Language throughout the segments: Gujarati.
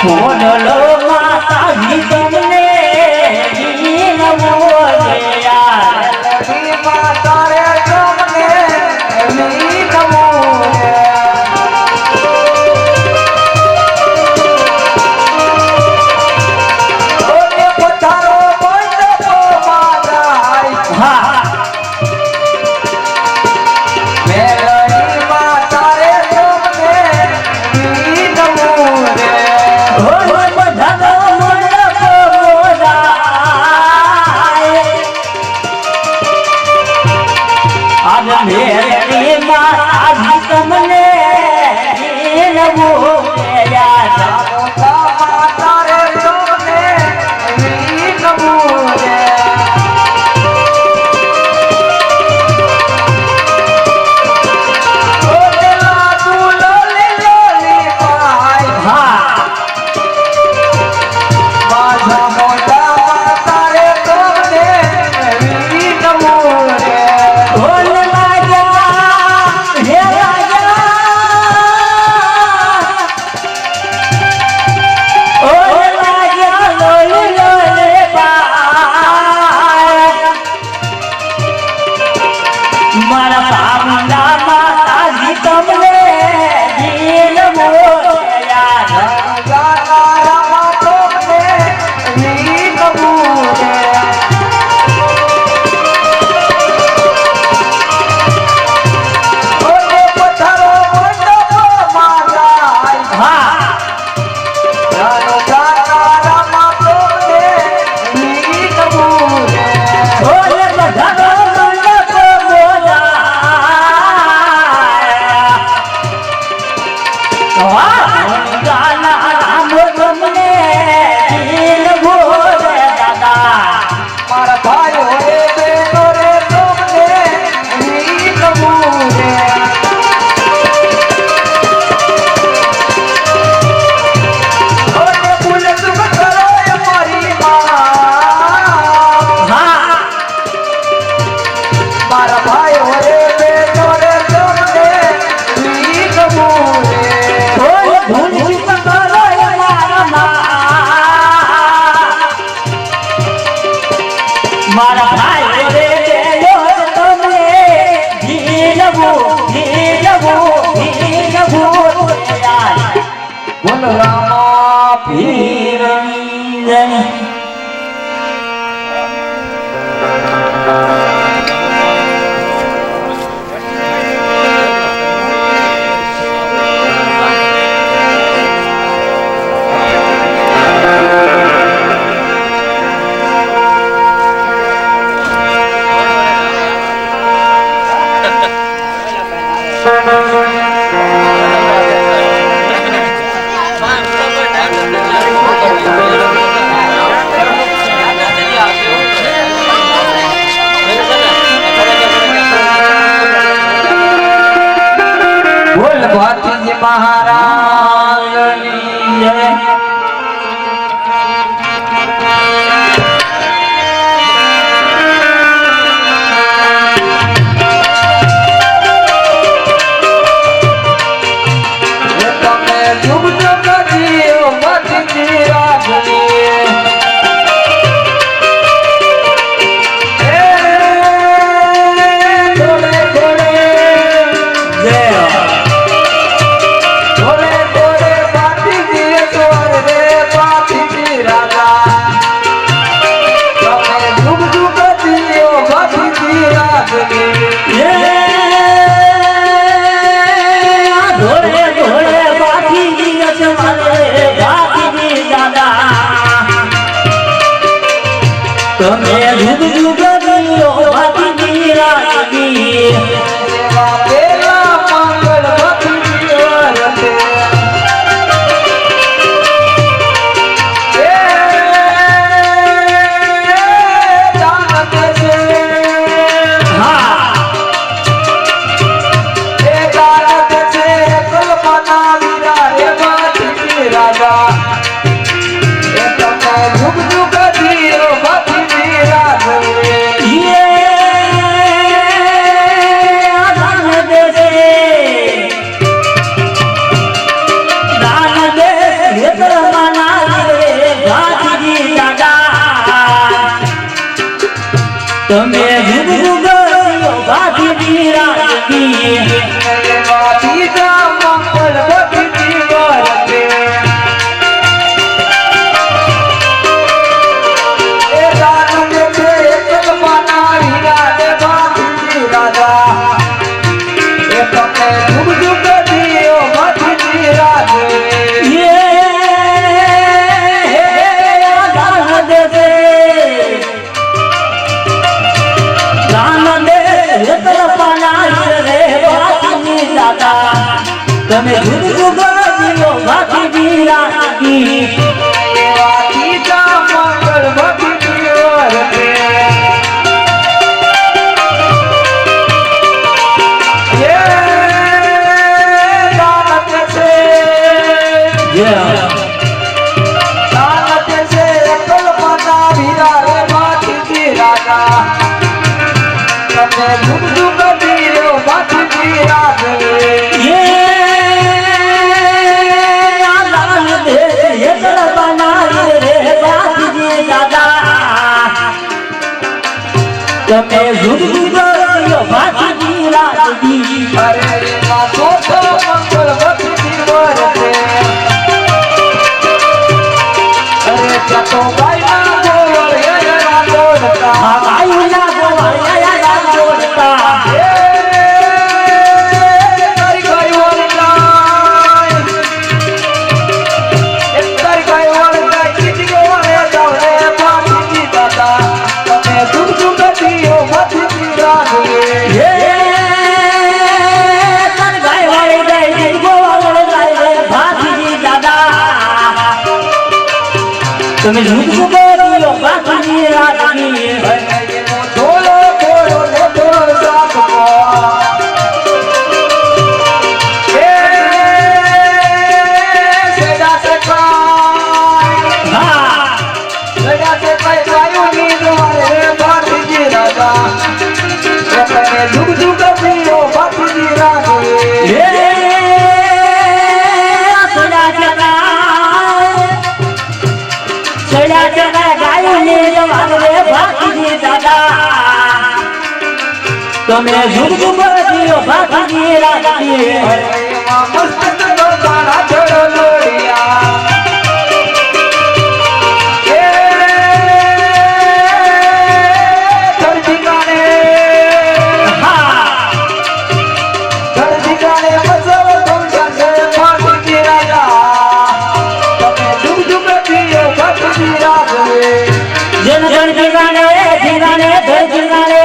મોડલો માતાજી તમને જીનવો રે યાર માતા રે તમને જીનવો રે ઓને પથારો મંડપો માતાઈ હા મેલડી માતા રે તમને જીનવો રે મેરી માતાજી તમને જીનવો રે યાર માતા રે તમને જીનવો રે મારા ભાઈ રે તમને જીનવો યાર બોલ રામા પીરની જય બોલ ભટ્ટજી મહારાજની જય તમે યુગ જીવો ભટ્ટજી રાજની તમે યુગ યુગ જીવો ભટ્ટજી રાજની પેલા મંગળ ભટ્ટજી વરતે જાનક છે હા એ જાનક છે કલ્પના વીરા રે ભટ્ટજી રાજા એ તમે યુગ યુગ જીવો ભટ્ટજી તમે જુગ જુગ જીવો બાકી રાજી એવાથી જા મંગળ ભક્તિ વર્તે એ દાનત છે દાનત છે કલ્પના વીરા રે માથી રાજા તમે જુગ જુગ જીવો બાકી રાજા તમે જુગ જુગ બાકી રાજી અરે માથો તો મંગળ ભક્તિ વર્તે અરે જતો ગાયના ગોળ યરા દોડતા આયુના ગોવાળિયા જોડતા એ તારી ગાય વળતાય એ તારી ગાય વળતાય કીધી ગોળે જાવરે પાછી દાદા તમે જુગ જુગ જીઓ ભક્તિ રાખે તર ગાય વાળી જાય ગોવાળ જાય ભાતીજી દાદા તમે જુગ જુગ જીવો બાકી રાજી ધોલો ધોલો ધોલો સાકપો એ સેડા સકાય સેડા સકાય કાયુની દ્વારે ભાતીજી રાજા તમે જુગ જુગ જીવો ભાતીજી રાખે સડા ચડા ગાયું ને જવાન રે ભાતીજી દાદા તમે જુગ જુગ જીવો બાકી રાજી એમાં મસ્ત દોતાના છોડો લોડિયા એ ધરતી કાને ધરતી કાને બસવ સંસાર ભાતીજી રાજા તમે જુગ જુગ જીવો ભાતીજી રાખે જન જન જીવાને જીવાને ધન જીવાને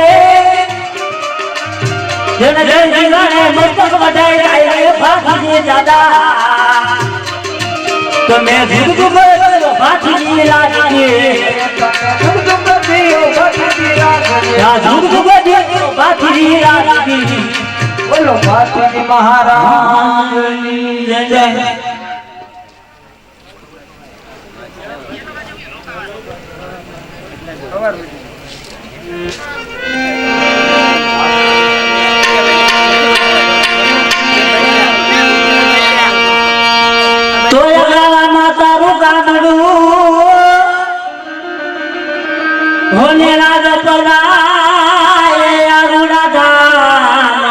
જન જન જીવાને મસ્તક વટાઈ જાય રે ભાતીજી દાદા તમે જુગ જુગ જીવો બાકી રાજી જુગ જુગ જીવો ભાતીજી રાખે જુગ જુગ જીવો બાકી રાજી બોલો ભાતીજી મહારાજની જય તો ગાવામાં તારું ગામડું હોને રાજ પરાય અરુણા ધામ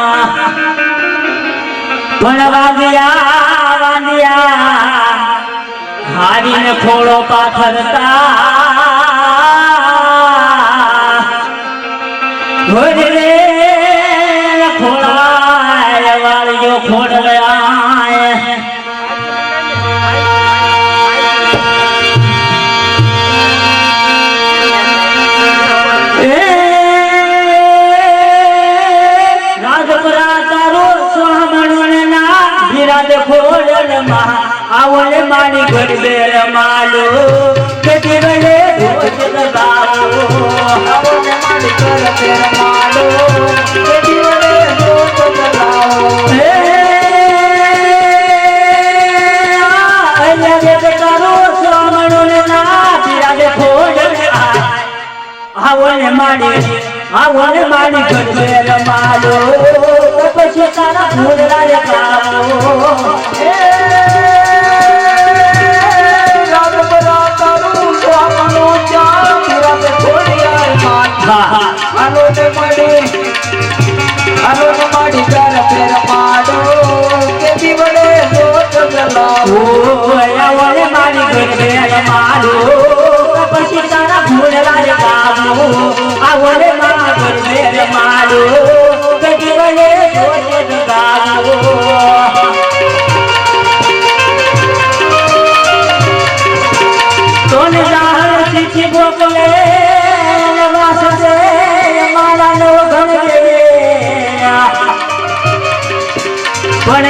પણ વાંદિયા હારીને ખોળો પાથરતા હોરે રે ખોળાય વાળીઓ ખોડ ગયા રાજપરા તારો સોહમણોને ના વિરાજ ખોડલ માં આવલે મારી ગરબે રમાલો કે દિવલે ભોજ દબાવો આવને મારી ગરબે રમાડો કે દિવલે ભોજ દબાવો હે અલ્યા રે તારો સોહમણોને ના વિરાજ ખોડલ આવલે મારી ગરબે રમાલો પછી તારા ભૂલરાય કાવો રાજપરા તારું સ્વામનો ચાંદ રમે ખોડિયાર માતા આલોને માડી ગરબે રમાડો કે દિવલે જોત જલાવો આવલે મારી ગરબે રમાલો પછી તારા ભૂલરાય કાવો આવલે મારી ગરબે રમાલો કે દિવલે જોત જગાવો તોને જાહર તીખી બોકલે વાસસે મારા નો ગણ પણ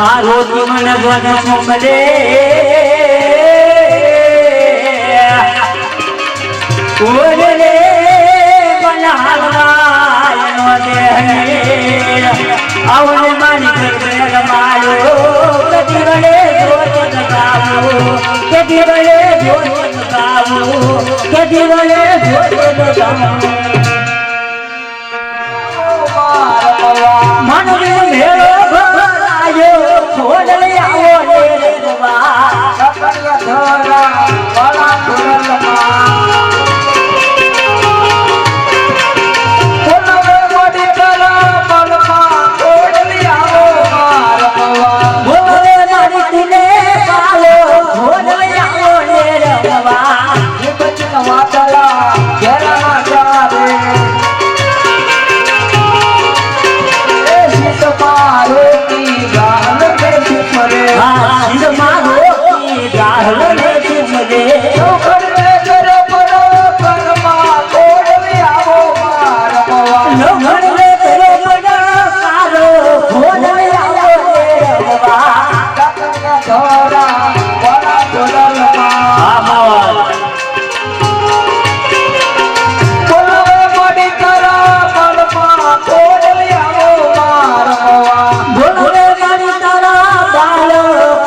મારો જીવન વન મોકલે ઓરે રે બનાવવાનો દે આવને મારી ગરબે રમાડો કદી વડે જોત ગાવો કદી વડે જોત ગાવો કદી વડે જોત ગાવો માનવે મેળો ભરાયો ખોડલે આવો રે રવા સકરિયા ધરા વાલા ધરલમાં બોલવે મોડી કરા મલમાં ખોડલી આવો મારવા બોલે મારી તુને પાલો ખોડલે આવો રે રવા એ બચન વાતલા ઘેરા ચારે એ શીત મારો કી ગાલ બેઠી મરે હા સિંધ મારો કી ગાહલ ને ચુમરે નોકર મે કરો પરો પરમાં ખોડલી આવો મારવા લોભણ રે તેરો બડા સારો ખોડલે આવો રે રવા સકરિયા ધરા વાલા ધરલમાં આ માવા બોલવે મોડી કરા મલમાં ખોડલી આવો મારવા બોલે મારી તારા બાળ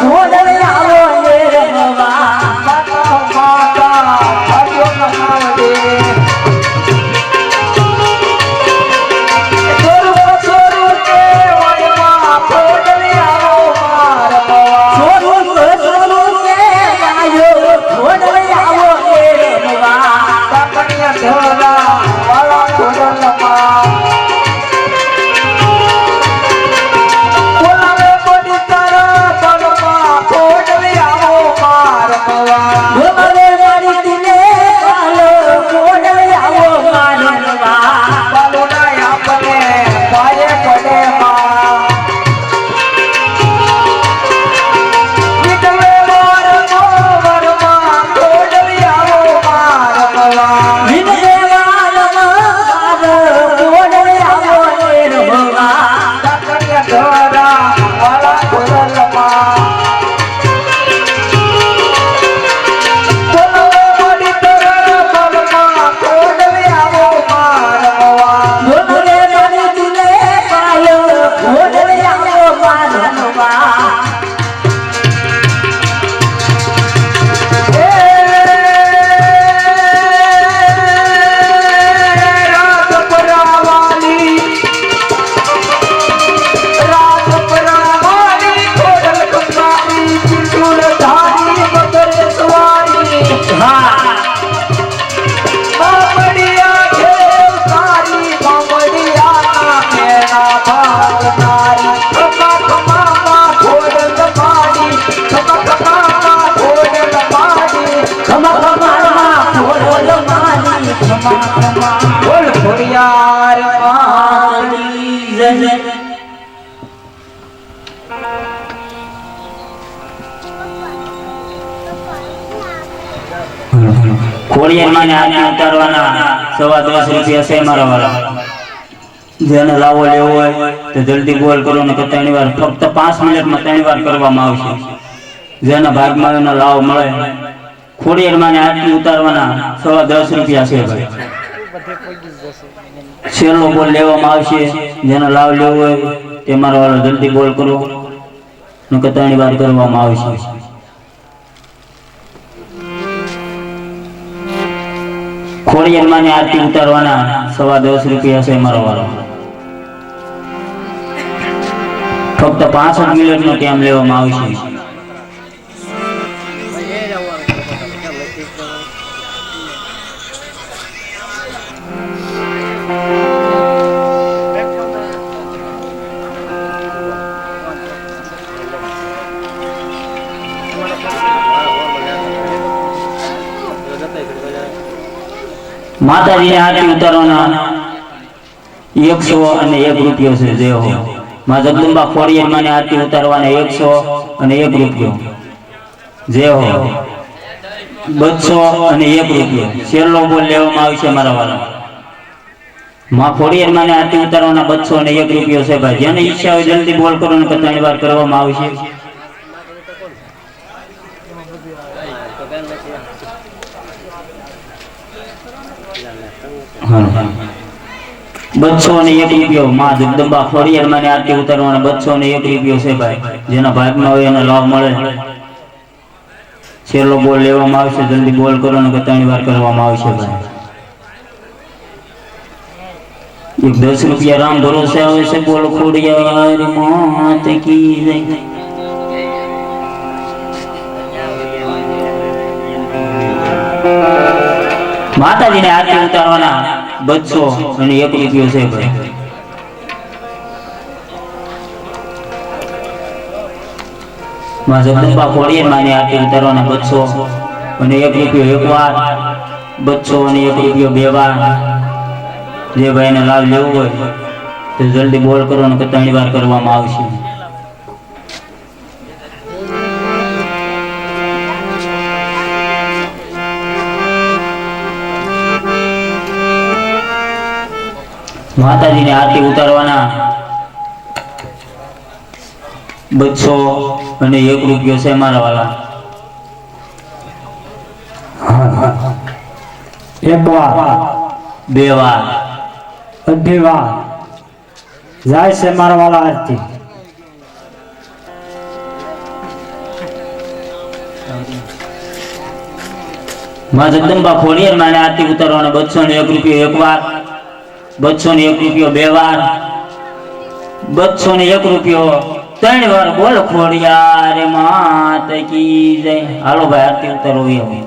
ખોડલે આવો રે રવા માતા માતા હરિયો નમાવડે સોરુ કે વણમાં ખોડલી આવો મારવા સોરું સોરું કે ગાયો ખોડલે આવો રે રવા સકરિયા ધરા વાલા ધરલમાં બોલવે મોડી કરા મલમાં ખોડલી આવો મારવા બોલે મારી તુને પાલો ખોડલે આવો મારવા બાલુના આપને પાયે પડે માં વિધવે વરમાં ખોડલી આવો મારવા વિનય વાલમાં ખોડલે આવો રે રવા સકરિયા ધરા વાલા ધરલમાં બોલવે મોડી કરા મલમાં ખોડલી આવો મારવા બોલે મારી તુને પાલો ખોડલે આવો મારવા હા ખમા ખમા ખોડલ મારી ખમા ખમા બોલ ખોડિયાર મારી જન ખોડિયાર માને આને ઉતારવાના 10.5 રૂપિયા છે મારા વાળા જેને લાવો લેવો હોય તો જલ્દી બોલ કરો ને કે 3 વાર ફક્ત 5 મિનિટમાં 3 વાર કરવામાં આવશે જેના ભાગમાં એનો લાવો મળે ખોડિયાર માને આરતી ઉતારવાના 10.5 રૂપિયા છે ભાઈ છેલ્લો બોલ લેવામાં આવશે જેનો લાવ લેવો હોય તે મારા વાળા જલ્દી બોલ કરો ને કે 3 વાર કરવામાં આવશે ખોડિયાર માને આરતી ઉતારવાના 10.5 રૂપિયા છે મારો વાળો ફક્ત 65 મિનિટનો ટાઈમ લેવામાં આવશે માતાજીને આરતી ઉતારવાના 101 રૂપિયો છે જે હો માં જગદંબા ખોડિયાર માને આરતી ઉતારવાના 101 રૂપિયો જે હો 201 રૂપિયો છેલ્લો બોલ લેવામાં આવશે મારા વાળા માં ખોડિયાર માને આરતી ઉતારવાના 201 રૂપિયો છે ભાઈ. જેને ઈચ્છા હોય જલ્દી બોલ કરો ને 3 વાર કરવામાં આવશે. હા 201 રૂપિયો માં જગદંબા ખોડિયાર માને આરતી ઉતારવાના 201 રૂપિયો છે ભાઈ. જેના ભાગમાં હોય એને લાભ મળે. છેલ્લો બોલ લેવામાં આવશે, જલ્દી બોલ કરો ને 3 વાર કરવામાં આવશે ભાઈ. 10 રૂપિયા રામ ભરોસે આવે છે. બોલ ખોડિયાર માત કી જય. માતાજીને આરતી ઉતારવાના 201 રૂપિયો છે ભાઈ. માં જગદંબા ખોડિયાર માની આરતી ઉતારવાના 201 રૂપિયો એક વાર, 201 રૂપિયો 2 વાર. જે ભાઈને લાભ લેવો હોય તો જલ્દી બોલ કરો ને 3 વાર કરવામાં આવશે. માતાજીને આરતી ઉતારવાના 201 રૂપિયો છે મારા વાલા. એક વાર, 2 વાર, 2 વાર જાય છે મારા વાલા આરતી. માં જગદંબા ખોડિયાર માને આરતી ઉતારવાના 201 રૂપિયો એક વાર, 201 રૂપિયો 2 વાર, 201 રૂપિયો 3 વાર. બોલ ખોડિયાર માત કી જય. હાલો ભાઈ આરતી ઉતારવી હવે.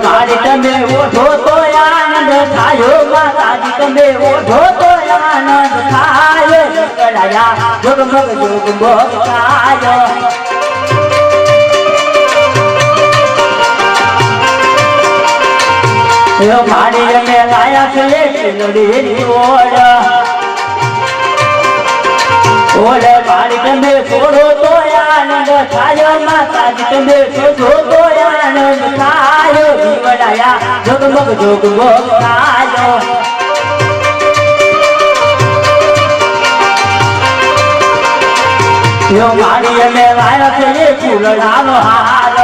મારી તમે ઓઢો તો આનંદ થાયો, માતાજી તમે ઓઢો તો આનંદ થાય. કળાયા જગમગ જગમગ થાય. મારી અમે લાયા છે ચૂંદડીની ઓળ. ઓલે મારી તમે છોડો તો આનંદ થાય, માતાજી તમે છોડો તો આનંદ થાય. દીવડાયા જગમગ જગમગ થાય. મારી અમે લાયા છે ફૂલડાનો હાર.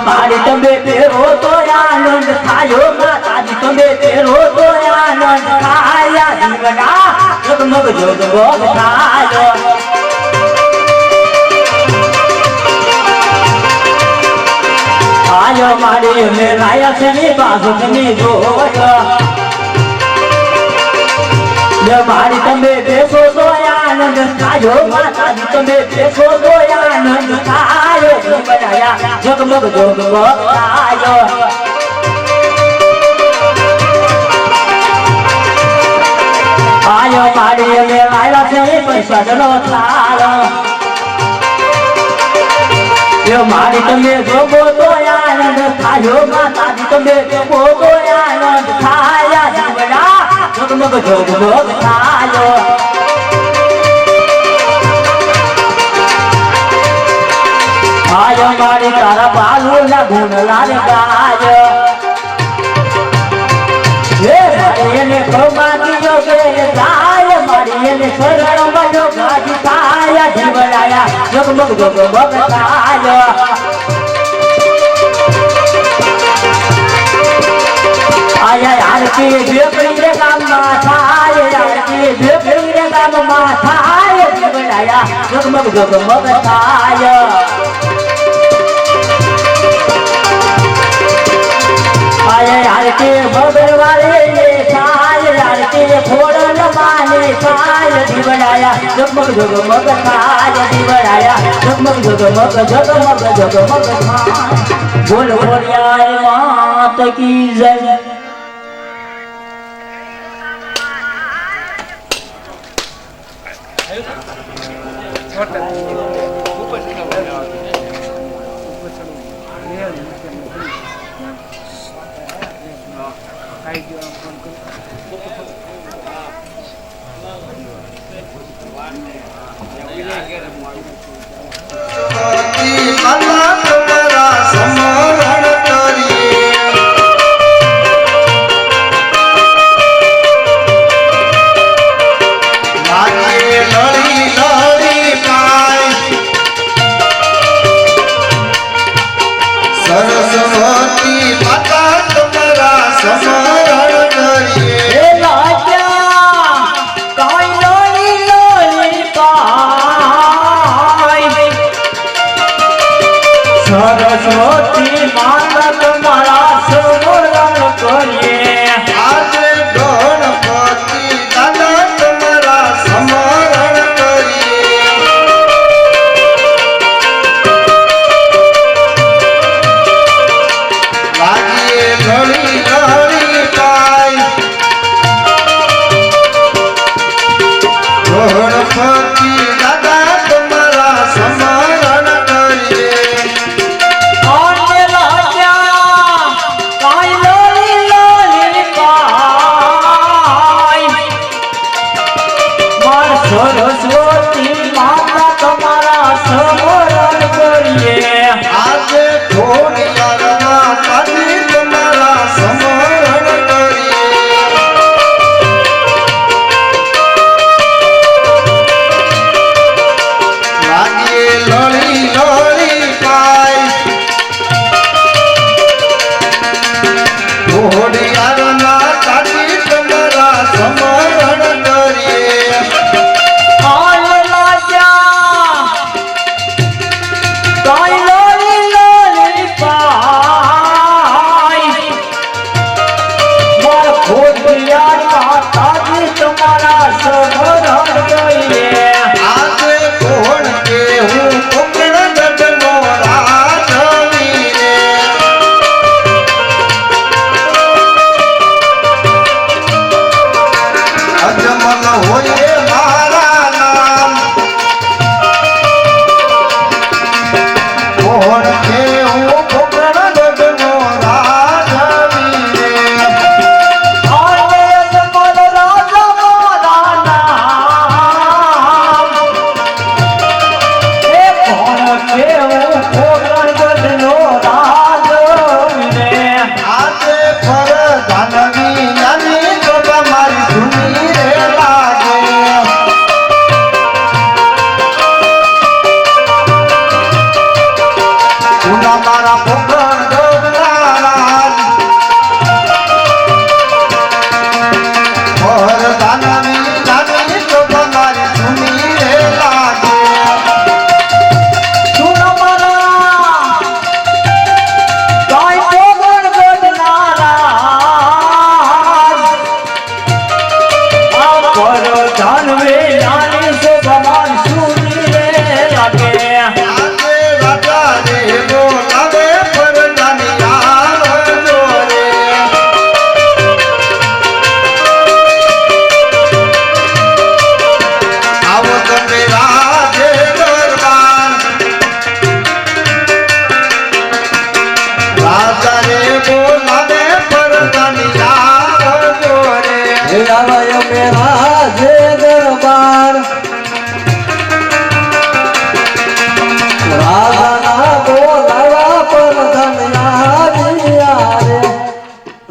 મારી તમે પહેરો તો આનંદ થાય, માતાજી તમે પહેરો તો આનંદ થાય. દીવડા જગમગ જગમગ થાય. આયો મારી મેલાયા છે ની બાજુની જોત લે મારી તમે બેસો તો આનંદ થાયો માતાજી તમે બેસો તો આનંદ થાયો બનાયા જગમગ જગમગ થાયો આયો મારી મેલાયા છે ની પૈસાનો થાળ યો મારી તમે જોગો તો આનંદ થાયો માતાજી તમે જોગો તો આનંદ થાયા જીવડા જગમગ જગમગ થાયો આયો મારી તારા બાલુ ના ગુણ લારે ગાય હે મારી એને ખોમાતી જો કે જાય મારી એને શરણ બજો ગાજી થાયા જીવડાયા જગમગ જગમગ થાયો આયા આરતી બેકરી રે ગામમાં થાય આરતી બેકરી રે ગામમાં થાય જીવડાયા જગમગ જગમગ થાય આયા આરતી ભગવાને થાય આરતી ફોડન માને થાય જીવડાયા જગમગ જગમગ થાય જીવડાયા જગમગ જગમગ જગમગ જગમગ થાય બોલ બોલિયા માત કી જય સરસ્વતી માતા તમારા સમરણ કરીએ આજે ગણપતિ દાદા તમારા સમરણ કરીએ લાગીએ ઘડી ઘડી પાય ગણપતિ દાદા તમારા સમરણ કરીએ સરસ્વતી માતા તમારા સમરણ કરીએ આજે ખોડિયારના પાટી તમારા સમરણ કરીએ લાગીએ લળી લળી પાય ખોડિયારના પાટી તમારા સમરણ કરીએ તમારા સમરણ કરીએ આજે કોણ કે હું કોકણ ગઢનો રાજવી રે અજમલ હોય મારા નામ કોણ કે હું કોકણ ગઢનો રાજવી રે આજે પર જાનવી નાની તો તમારી ધૂની રે લાગે પર જાનવે નાની શોભામાં સુની રે લાગે આજે રાજા રે બોલાવે પરદાની આવજો રે આવો તમે રાજે દરબાર રાજા રે બોલાવે પરદાની આવજો રે હે આવાયો મે રાજે દરબાર રાજાના બોલાવા પરદાની રે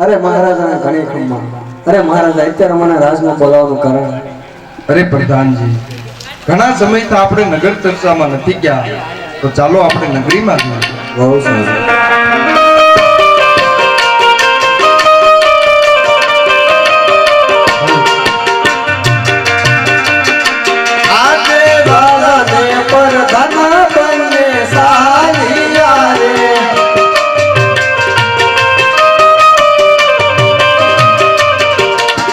અરે મહારાજાને ઘણી ખમ્મા અરે મહારાજા અત્યારે મને રાજમાં બોલાવવાનું કારણ અરે પ્રધાનજી ઘણા સમયથી આપણે નગર ચર્ચામાં નથી ગયા તો ચાલો આપણે નગરીમાં જઈએ બહુ સરસ આજે રાજાને પરધાન બને સાલિયા રે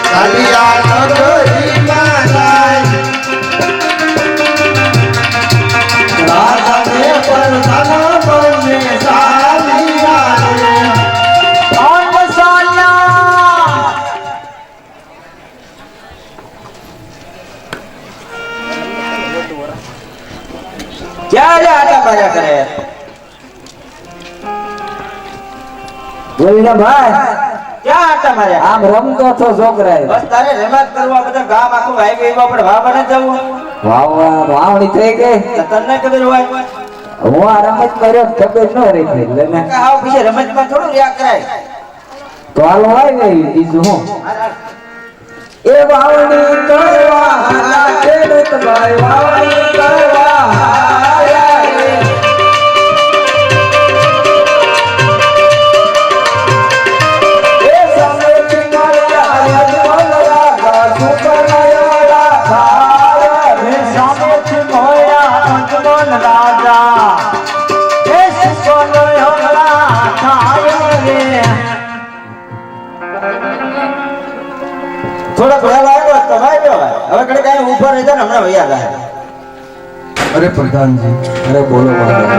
સાલિયા નગરીમાં જાય રાજાને પરધાન બને સાલિયા રે ક્યાં રે આટા માર્યા કરે બોલીને ભાઈ ક્યાં આટા માર્યા આમ રમતો છો છોકરા બસ તારે રમત કરવા બધા ગામ આખું હાઈવે એમાં પણ વાવ બને જવું વાવણી થઈ ગઈ તો તને ખબર હોય હું આ રમત કર્યો ખબર ન રહી ગઈ એટલે કે આવ પછી રમતમાં થોડું રહ્યા કરાય તો હાલો આવી ગઈ બીજું હું એ વાવણી કરવા હાલા ખેડૂત ભાઈ વાવણી કરવા હાલા રે. એ સામેથી મળ્યા યજમાન રાજા સુકનયા ખાયા રે. સામેથી મળ્યા યજમાન રાજા એ સુકનયા ખાયા રે. થોડોક વહેલો આવ્યો તો વાગ્યો હવે કડે કાંઈ ઊભો રહી જાય ને હમણાં વૈયા જાય અરે પ્રધાનજી અરે બોલો મહારાજ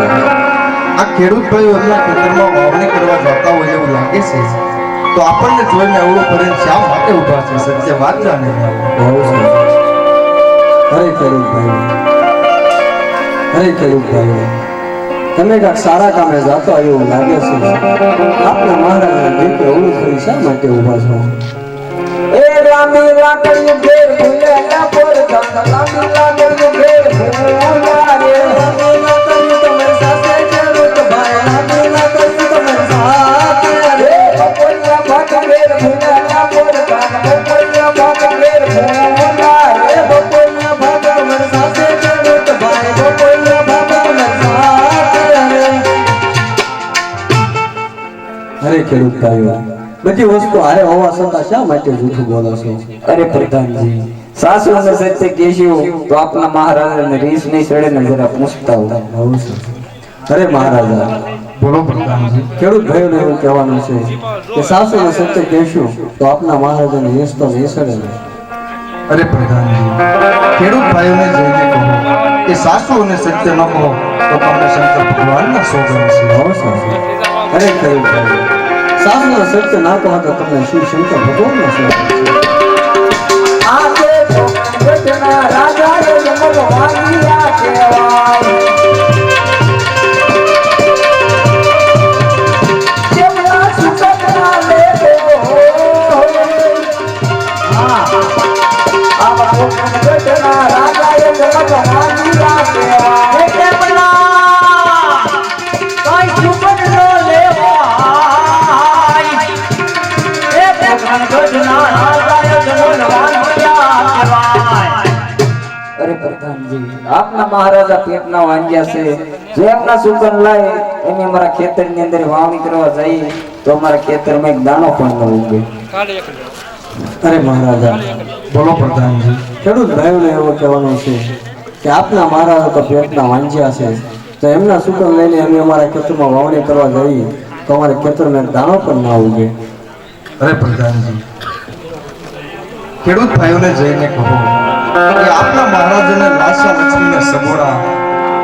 આ ખેડૂત ભાઈઓ એમના ખેતરમાં વાવણી કરવા જતા હોય એવું લાગે છે તો આપણને જોઈને અવળું પડે શા માટે ઊભા છે સત્ય વાત જાણે બહુ સરસ અરે ખેડૂત ભાઈ તમે કાંઈક સારા કામે જાતો એવું લાગે છે આપણા મહારાજના દીકરો એવું કરી શા માટે ઊભા છો એ લાંબી લાકડીયું ઘેર ભૂલ્યા પર લાંબી લાકડીયું ઘેર ભૂલ્યા રે લાંબી લાકડીયું તમારી સાથે ખેડૂત ભાઈ લાંબી લાકડીયું તમારી સાથે રે બપોરિયા ભાગ ઘેર ભૂલ્યા પર બપોરિયા ભાગ ઘેર ભૂલ્યા રે બપોરિયા ભાગ તમારી સાથે ખેડૂત ભાઈ બપોરિયા ભાગ તમારી સાથે રે અરે ખેડૂત ભાઈઓ બધી વસ્તુ હારે હોવા છતાં શા માટે જૂઠું બોલો છો અરે પ્રધાનજી સાસુ ને સત્ય કહેશું તો આપના મહારાજાને રીસ નહીં ચડે ને જરા પૂછતા હોય બહુ સરસ. અરે મહારાજા બોલો પ્રધાનજી ખેડૂત ભાઈઓને એવું કહેવાનું છે કે સાસુને સત્ય કહેશું તો આપના મહારાજાને યશ તો નહીં સડે ને અરે પ્રધાનજી ખેડૂત ભાઈઓને જઈને કહો કે સાસુ અને સત્ય ન કહો તો તમને શંકર ભગવાનના સોગંદ છે બહુ સરસ. અરે ખેડૂત ભાઈઓ સાસુને સત્ય ના કહો તો તમને શિવ શંકર ભગવાનનો સોગંદ છે રાજા અરે પ્રધાનજી આપના મહારાજા પેટના વાંગ્યા છે જો એમના સુકન લાય એની અમારા ખેતરની અંદર વાવણી કરવા જઈએ તો અમારા ખેતરમાં એક દાણો પણ ન ઉગે. અરે મહારાજા બોલો પ્રધાનજી ખેડૂત ભાઈઓને એવું કહેવાનું છે કે આપના મહારાજા તો પેટના વાંજ્યા છે તો એમના સુકન લઈને અમે અમારા ખેતરમાં વાવણી કરવા જઈએ તો અમારા ખેતરમાં એક દાણો પણ ના ઉગે. અરે પ્રધાનજી ખેડૂત ભાઈઓને જઈને કહો કે આપના મહારાજાને લાસા લક્ષ્મીને સગોડા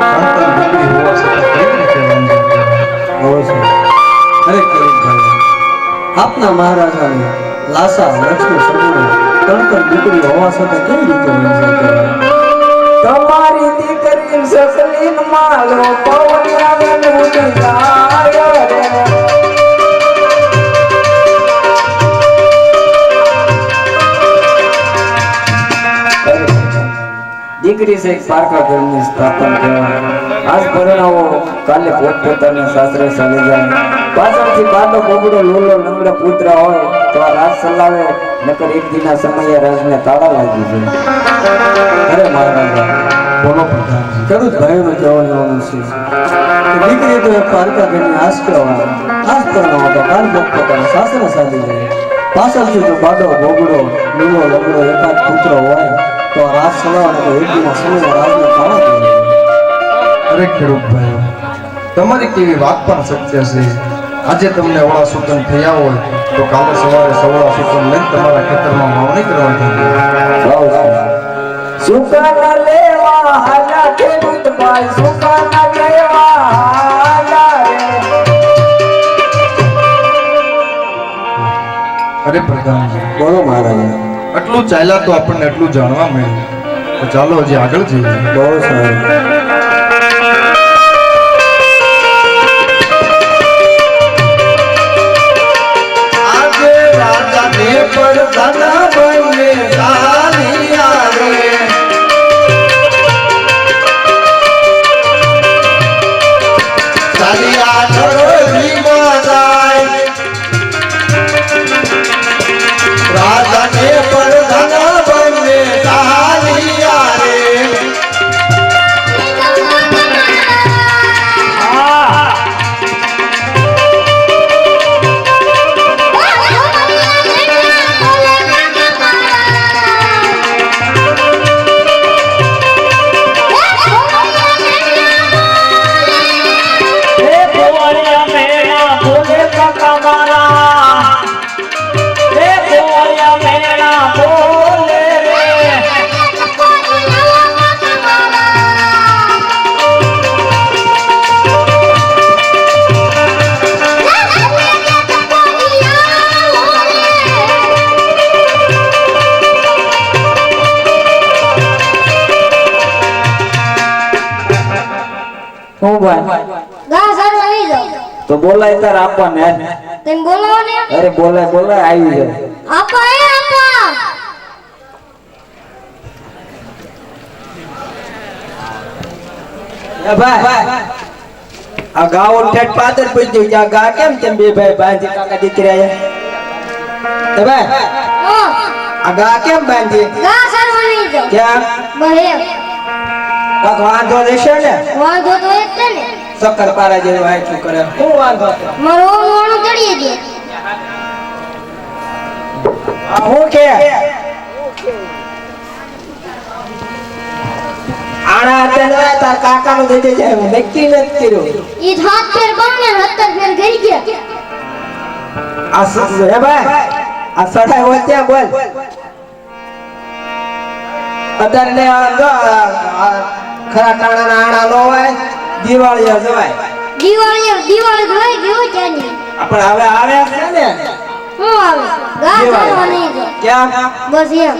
અંતર દીકરી હોવા છતાં કેવી રીતે વંજન કરે? હોય છે અરે ખેડૂત ભાઈ, આપના મહારાજાને લાસા લક્ષ્મી સગુડો તણતર દીકરી હોવા છતાં કેવી રીતે વંચાય કહેવાય? તમારી દીકરી સસલીન માલો પવન આવે ને ઉડી જાય રે. દીકરી છે પારકા ઘરની સ્થાપન કહેવાય. આજ પરણાવો કાલે પોતપોતાના સાસરે ચાલી જાય. પાછળથી બાદો બોબડો લોલો લંગડો પુત્ર હોય તો આ રાજ ચલાવે, નકર એક દિના સમયે રાજને તાળા લાગી જાય. અરે મહારાજા, બોલો પ્રધાનજી. ખેડૂત ભાઈઓને કહેવાનું છે કે દીકરી તો એક પારકા ઘરની આશરો આવે, આજ પરણાવો તો કાલ પોતપોતાના સાસરે ચાલી જાય. પાછળથી જો બાડો બોગડો લીલો લંગડો એકાદ પુત્ર હોય તો આ રાજ ચલાવવાને તો એક દિના સમયે રાજને તાળા લાગી જાય. અરે ખેડૂત ભાઈઓ, તમારી કેવી વાત પણ સત્ય છે. આજે તમને ઓળા સુકન થયા હોય તો કાલે સવારે સવળા સુકન લઈને તમારા ખેતરમાં વાવણી કરવા જઈએ. સુકાના લેવા હાલા ખેડૂત ભાઈ, સુકાના લેવા હાલા રે. અરે પ્રધાનજી, બોલો મહારાજા. આટલું ચાલ્યા તો આપણને એટલું જાણવા મળ્યું. તો ચાલો હજી આગળ જઈએ. બહુ સારું. આજે રાજાને પણ ધન બને ગાલિયા રે. ચાલિયા ઢોલીમાં જાય. રાજાને પણ ધન બને ગાલિયા રે. એ ગોવાળિયા મેળા બોલે કાકા મારા, એ ગોવાળિયા મેળા બોલે રે. હું ભાઈ ગા સારું આવી જાવ. તો બોલાય તાર આપવાને. તેમ બોલાવો ને. અરે બોલાય બોલાય આવી જાય. આપા એ આપા. એ ભાઈ આ ગાઓ ઠેઠ પાદર પૂછ્યું કે આ ગા કેમ તેમ બે ભાઈ બાંધી કાકા દીકરી આયા? એ ભાઈ હા. આ ગા કેમ બાંધી? ગા સારું આવી જાવ. કેમ? બહે કાક વાંધો રહેશે ને? વાંધો તો એક છે ને. શક્કરપારા જેવું આયઠું કરે. શું વાંધો હતો? મારો મોણું ચડીએ દે. આ હું કે આણા હતા તાર કાકાનું થઈ જાય નક્કી નથી કર્યું. ઈ હાથ ફેર બાને 70 ફેર ગઈ ગયા. આ હે ભાઈ આ સડાય હોય ત્યાં બોલ. અત્યારે ને ખરા ટાણાના આણા નો હોય દિવાળી જવાય. દિવાળી દિવાળી ગઈ ગયો ત્યાંની. આપણે હવે આવે છે ને હું આવે ગા સારું નહીં જો. ક્યાં બસ એમ.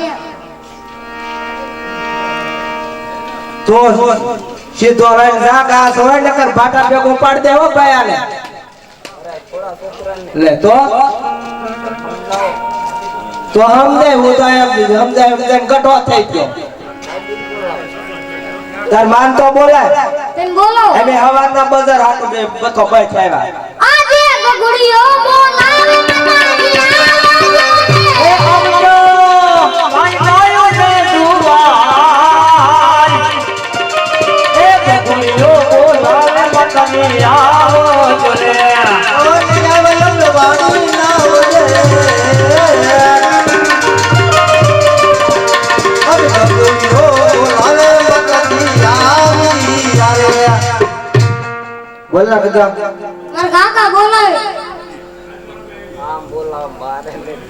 તો સીધો લઈને જા ઘાસ હોય નકર ભાટા ભેગો પાડ દે હો ભાઈ આને. લે તો સમજાય હું તો એમ સમજાય ગટો થઈ ગયો. તાર માન તો બોલાય. તેમ બોલો. અમે હવારના બજાર હાટુ બે બતો ભાઈ આવ્યા. આજે ગગડીઓ બોલાવે તમારી એ અમરો વાંચાયો ને દુવાય, એ ગગડીઓ બોલાવે મતની આવો જોલે. બોલ ના કદમ મારા કાકા બોલાવે.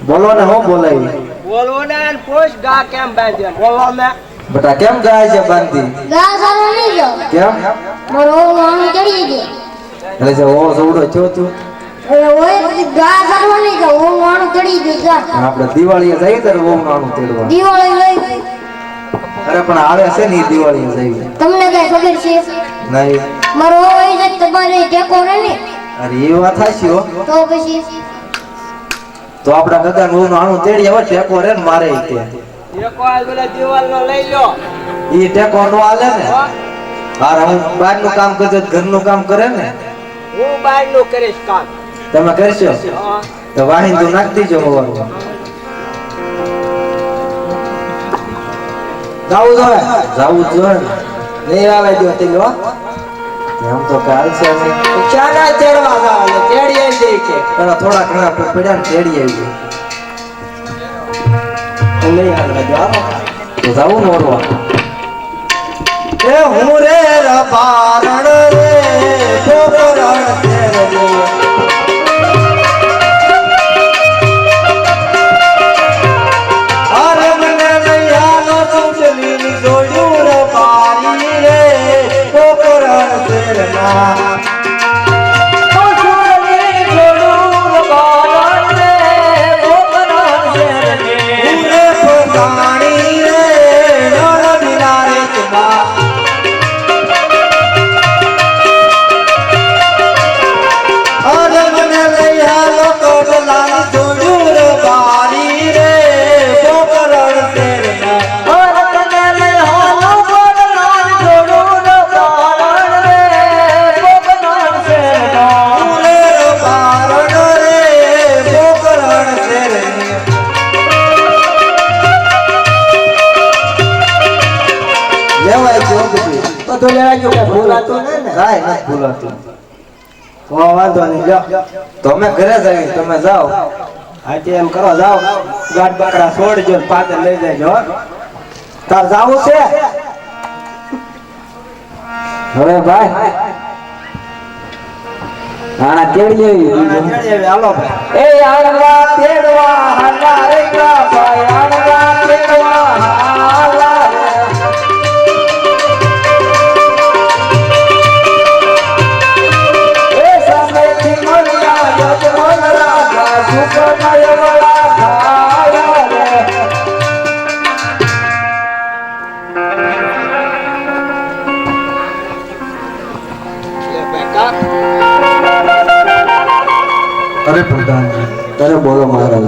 બોલો ને હું બોલાવી બોલો ને અને પૂછ ગા કેમ બાંધ્યો બોલો ને બેટા કેમ ગાય છે બાંધી ગા સારો નહીં જાઓ કેમ મારો આણું ચડી ગયો એટલે જે ઓ સવડો થયો તું એટલે ઓય પછી ગા સારો નહીં જાઓ હું આણું ચડી ગયું જા આપણે દિવાળીએ જઈએ ત્યારે બહુ નાનું તેડવા દિવાળી લઈ અરે પણ આવે છે ને ઈ દિવાળીએ જઈએ તમને કઈ ખબર છે નહીં મારો હોય છે તમારે ટેકો રે ને અરે એ વાત હાચી હો તો પછી તો આપડા ગગન બહુ નાનું તેડી હવે ટેકો રે ને મારે ઈ તે એક વાર પેલા દિવાલ નો લઈ લો ઈ ટેકો નો આલે ને હાર હું બહારનું કામ કરજો તો ઘરનું કામ કરે ને હું બહાર નું કરીશ કામ તમે કરશો હા. તો વાહીન તો નાખી દીજો હવારમાં જાવું જોઈએ જાવું જ જોઈએ ને નહીં આવે જો તમે હો એમ તો કાલ છે ને ચાના ચડવા જાવ તેડી આવી જઈ કે પેલા થોડા ઘણા પડ્યા ને તેડી આવી નહીં હાલવા જો તો જાવું ને ઓરવા એ હું રે રબારણ રે પોકરણ તેરલો અરે મને નૈયાનો સુંદરી જોયું રબારી રે પોકરણ તેરના બધું લેવા જો કઈ ભૂલાતું નહીં ને કાંઈ નથી ભૂલાતું તો વાંધો નહીં લ્યો તો અમે ઘરે જઈએ તમે જાઓ આજે એમ કરો જાઓ ગાડ બકરા છોડજો ને પાદર લઈ જજો હો. તાર જાવું છે હવે ભાઈ આના તેડી તેડી આવી, હાલો ભાઈ એ આણવા તેડવા હાલા રે ગા ભાઈ આણવા તેડવા હાલા રે એ સામેથી મળ્યા યજમાન રાજા સુખમય વળા ખાયા રે અરે પ્રધાનજી અરે બોલો મહારાજ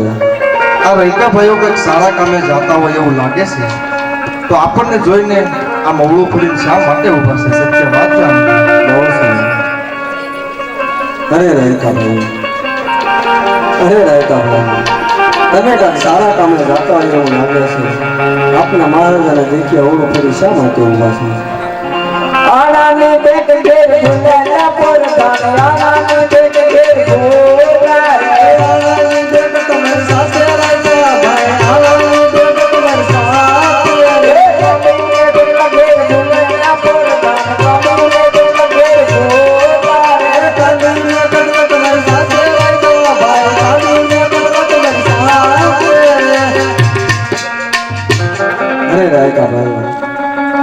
આ રૈકા ભાઈઓ કંઈક સારા કામે જતા હોય એવું લાગે છે તો આપણને જોઈને આ મવળું ફરીને શા માટે ઊભા છે સત્ય વાત જાણો બહુ સરસ અરે રહેતા ભાઈ અરે રહેતા ભાઈ તમે કાંઈક સારા કામે જતા હોય એવું લાગે છે આપના મહારાજાને દેખી અવળું ફરી શા માટે ઊભા છે આનાની બેટ ઘેર ગુંડાના પર ગાન આનાની બેટ ઘેર ગોરા રે આનાની બેટ તમારી સાસે રાજા ભાઈ આનાની બેટ તમારી સાસે રે આનાની બેટ ઘેર ગુંડાના પર ગાન આનાની બેટ ઘેર ગોરા રે આનાની બેટ તમારી સાસે રાજા ભાઈ આનાની બેટ તમારી સાસે અરે રહેતા ભાઈ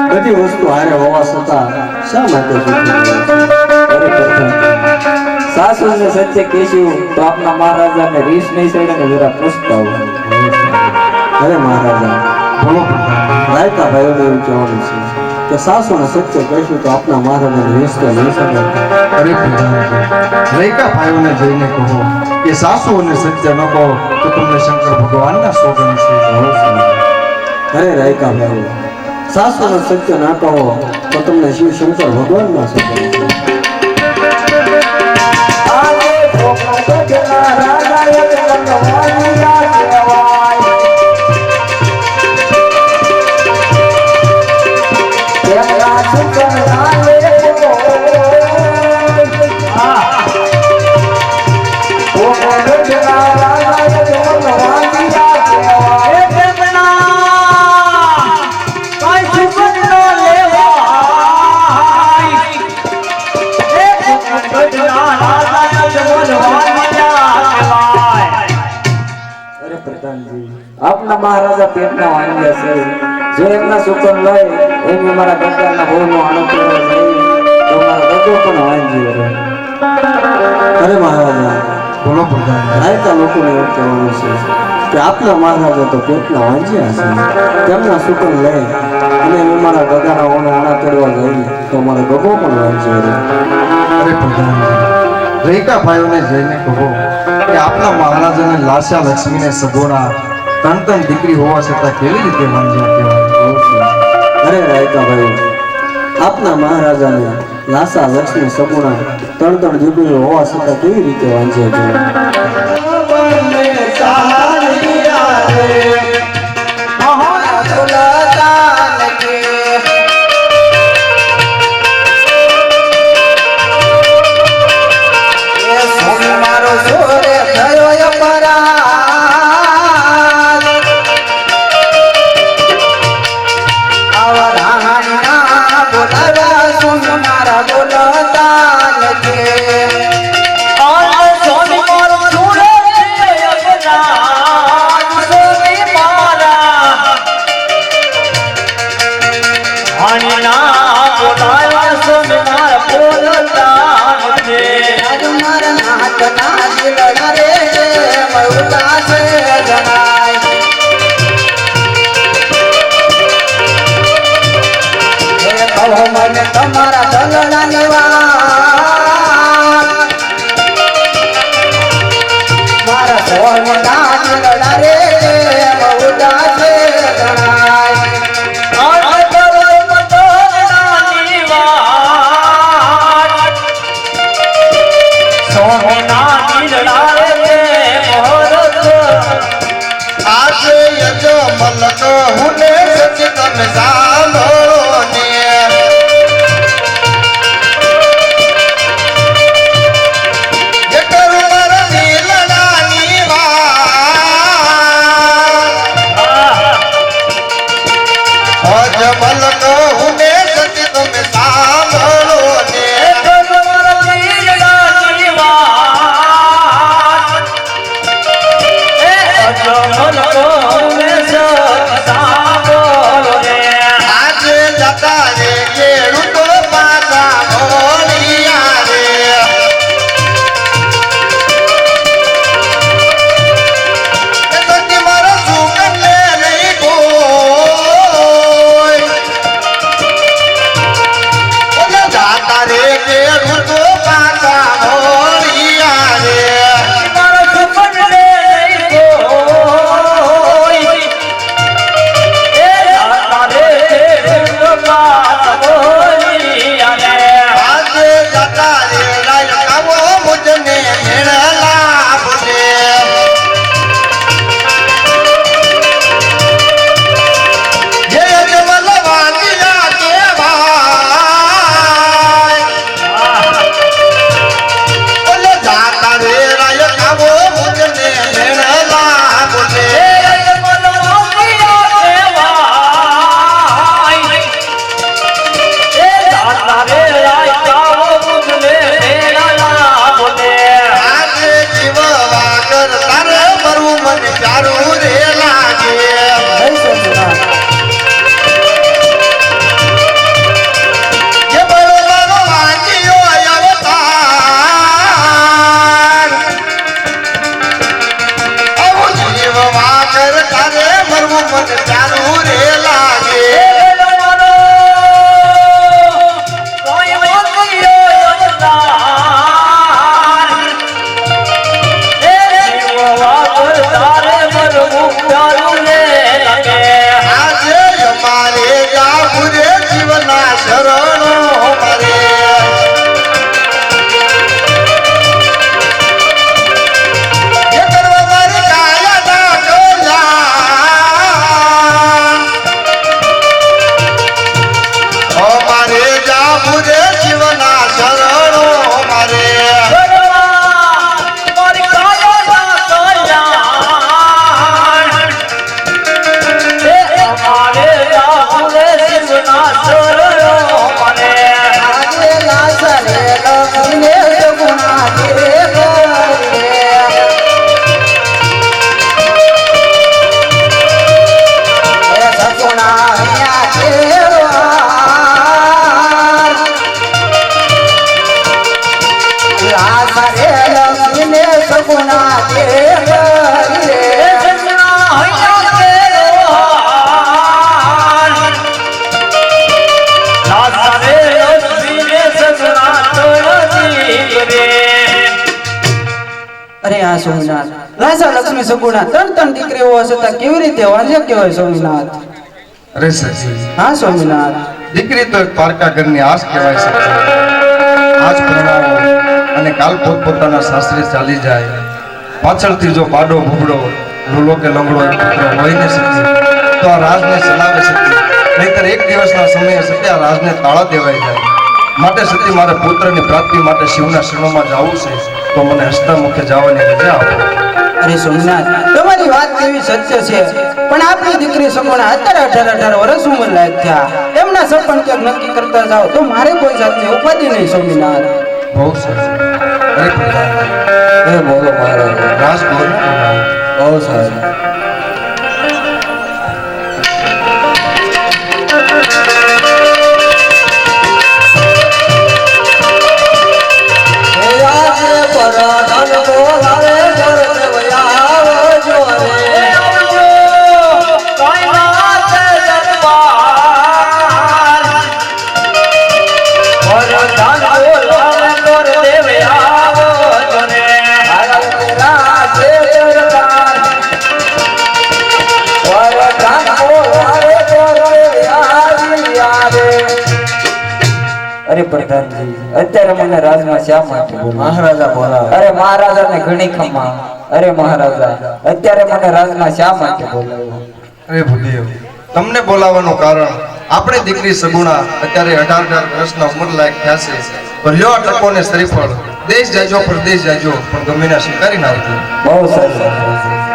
બધી વસ્તુ હારે હોવા છતાં શા માટે દુઃખી રહે છે? અરે પ્રધાન સાસુને સત્ય કહેશું તો આપના મહારાજાને રીસ નહીં ચડે ને જરા પૂછતા હોય અરે મહારાજા બોલો પ્રધાન રાયતા ભાઈઓને એવું કહેવાનું છે કે સાસુને સત્ય કહીશું તો આપના મહારાજાને રિશ્તો નહીં શકે અરે પ્રધાનજી રૈકા ભાઈઓને જઈને કહો કે સાસુ અને સત્ય ન કહો તો તમને શંકર ભગવાનના સોગન છે અરે રાયકા ભાઈઓ સાસુને સત્ય ના કહો તો તમને શિવ શંકર ભગવાનના સત્ય છે આને ભોગા ગજના રાજા યજમાનવાની કહેવાય તેમના સુકન નાલે ભોગા ગજના રાજા યજમાનવાની કહેવાય તેમના કાઈ સુકન ના લેવાય આપના મહારાજા પેટના વાંગ્યા છે જો એમના સુકન લઈ એમ મારા ગદ્દારના હોનો આનો કરવા જઈ તો મારા ગદ્દો પણ વાંજી રહે. અરે મહારાજા બોલો પ્રધાનજી. રાયકા લોકોને એવું કહેવાનું છે કે આપના મહારાજા તો પેટના વાંજ્યા છે તેમના સુકન લઈ અને અમે મારા ગગાના ઓનો આણા કરવા જઈએ તો મારો ગગો પણ વાંજી રહે. અરે પ્રધાનજી, રૈકા ભાઈઓને જઈને કહો કે આપના મહારાજાને લાશા લક્ષ્મીને સગોરા ત્રણ દીકરી હોવા છતાં કેવી રીતે વાંજ્યા કહેવાય? અરે રાયકા ભાઈ આપના મહારાજાને લાસા લક્ષ્મી સગુણા ત્રણ દીકરીઓ હોવા છતાં કેવી રીતે વાંજ્યા તમારા દલડા નિવા મારા સોન કાજ લડા રે મૌડા છે જણાય આ કરો મતોના નિવા સોના દિલડા રે મોહરત આજે યજો મલક હુને સચિત તમે સાંભળો ને મલક હુને સચિત તમે સાંભળો ને આજે જતા રે કેળું તો પાછા ભોળિયા રે એ સખી મારો સુકન લે નહીં કોઈ ઓલે જાતા રે કેળું તો પાછા ભોળિયા રે મારો સુપન લે નહીં કોઈ આ સ્વામિનાથ રાજા લક્ષ્મી સગુણા ત્રણ દીકરીઓ છતાં કેવી રીતે વાંજ્યા કહેવાય સ્વામિનાથ? અરે સચી, હા સ્વામિનાથ. દીકરી તો એક પારકા ઘરની આશ કહેવાય છે. આજ પરણાવો અને કાલ પોતપોતાના સાસરે ચાલી જાય. પાછળથી જો પાડો ભૂબડો લૂલો કે લંગડો એમ પુત્ર હોય ને સચી, તો આ રાજને ચલાવે સચી. નહીતર એક દિવસના સમયે સત્ય આ રાજને તાળા દેવાઈ જાય. માટે સતી મારે પુત્રની પ્રાપ્તિ માટે શિવના શરણોમાં જવું છે, તો મને હસતા મુખે જવાની રજા આપો. અરે સોમનાથ, તમારી વાત કેવી સત્ય છે, પણ આપણી દીકરી સગુણા અત્યારે 18 વર્ષ ઉંમર લાયક થયા. એમના સરપંચ ક્યાંક નક્કી કરતા જાઓ તો મારે કોઈ જાતની ઉપાધિ નહીં સોમનાથ. બહુ સરસ. અરે પ્રધાન, એ બોલો મહારાજ. રાજ બોલો. બહુ સારું. અરે પ્રધાનજી, અત્યારે મને રાજમાં શા માટે બોલાવો? મહારાજા બોલાવે. અરે મહારાજાને ઘણી ખમા. અરે મહારાજા, અત્યારે મને રાજમાં શા માટે બોલાવો? અરે ભૂદેવ, તમને બોલાવવાનું કારણ આપણે દીકરી સગુણા અત્યારે 18 વર્ષના ઉંમર લાયક થયા છે. તો લ્યો આ ટકોને શ્રીફળ. દેશ જાજો પરદેશ જાજો, પણ ગમીના શિકારી નાખજો. બહુ સરસ મહારાજ.